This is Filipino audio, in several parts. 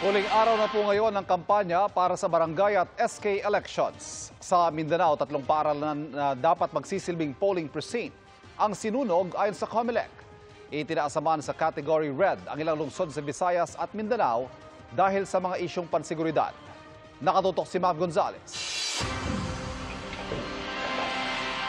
Huling araw na po ngayon ng kampanya para sa barangay at SK elections. Sa Mindanao, 3 paaralan na dapat magsisilbing polling precinct ang sinunog ayon sa COMELEC. Itinaasaman sa Category Red ang ilang lungsod sa Visayas at Mindanao dahil sa mga isyong panseguridad. Nakatutok si Mav Gonzales.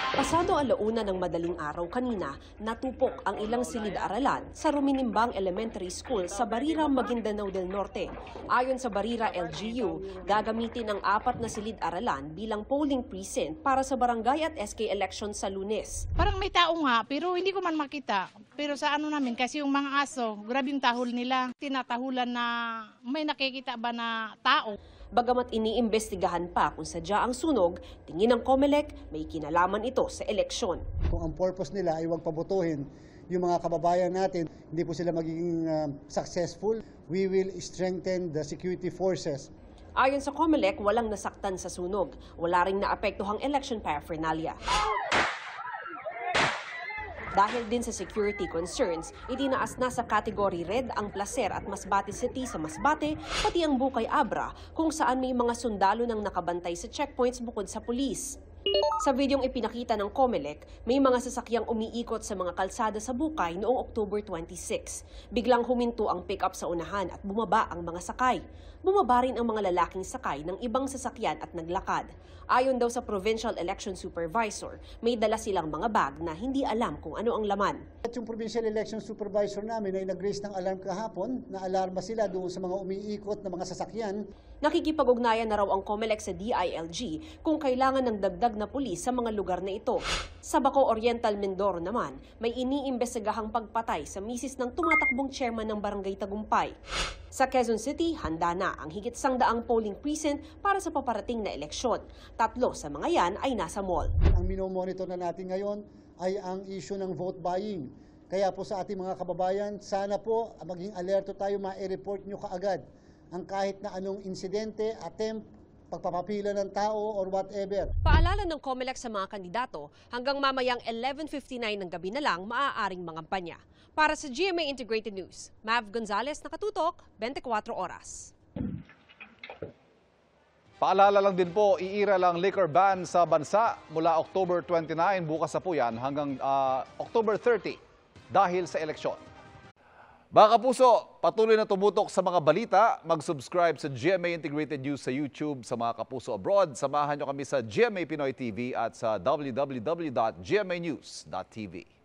Pasado alauna ng madaling araw kanina, natupok ang ilang silid-aralan sa Ruminimbang Elementary School sa Barira, Maguindanao del Norte. Ayon sa Barira LGU, gagamitin ang 4 na silid-aralan bilang polling precinct para sa barangay at SK elections sa Lunes. Parang may tao nga, pero hindi ko man makita. Pero sa ano namin, kasi yung mga aso, grabe yung tahol nila. Tinatahulan na may nakikita ba na tao. Bagamat iniimbestigahan pa kung sadya ang sunog, tingin ng COMELEC may kinalaman ito sa eleksyon. Kung ang purpose nila ay huwag pabotohin yung mga kababayan natin, hindi po sila magiging successful, we will strengthen the security forces. Ayon sa COMELEC, walang nasaktan sa sunog. Wala ring naapektuhang election paraphernalia. Dahil din sa security concerns, itinaas na sa Category Red ang Placer at Masbate City sa Masbate, pati ang Bukay Abra, kung saan may mga sundalo nang nakabantay sa checkpoints bukod sa pulis. Sa videong ipinakita ng COMELEC, may mga sasakyang umiikot sa mga kalsada sa Bukay noong October 26. Biglang huminto ang pick-up sa unahan at bumaba ang mga sakay. Bumaba rin ang mga lalaking sakay ng ibang sasakyan at naglakad. Ayon daw sa Provincial Election Supervisor, may dala silang mga bag na hindi alam kung ano ang laman. At yung Provincial Election Supervisor namin ay nag-raise ng alarm kahapon, na alarma sila doon sa mga umiikot na mga sasakyan. Nakikipag-ugnayan na raw ang COMELEC sa DILG kung kailangan ng dagdag na pulis sa mga lugar na ito. Sa Baco Oriental, Mindoro naman, may iniimbestigahang pagpatay sa misis ng tumatakbong chairman ng Barangay Tagumpay. Sa Quezon City, handa na ang higit 100 polling precinct para sa paparating na eleksyon. 3 sa mga yan ay nasa mall. Ang minomonitor na natin ngayon ay ang issue ng vote buying. Kaya po sa ating mga kababayan, sana po maging alerto tayo, ma-report nyo kaagad ang kahit na anong insidente, attempt, pagpapapila ng tao or whatever. Paalala ng COMELEC sa mga kandidato, hanggang mamayang 11:59 ng gabi na lang maaaring mangampanya. Para sa GMA Integrated News, Mav Gonzales, nakatutok, 24 oras. Paalala lang din po, iira lang liquor ban sa bansa mula October 29, bukas na po yan, hanggang October 30 dahil sa eleksyon. Mga kapuso, patuloy na tumutok sa mga balita. Mag-subscribe sa GMA Integrated News sa YouTube. Sa mga kapuso abroad, samahan nyo kami sa GMA Pinoy TV at sa www.gmanews.tv.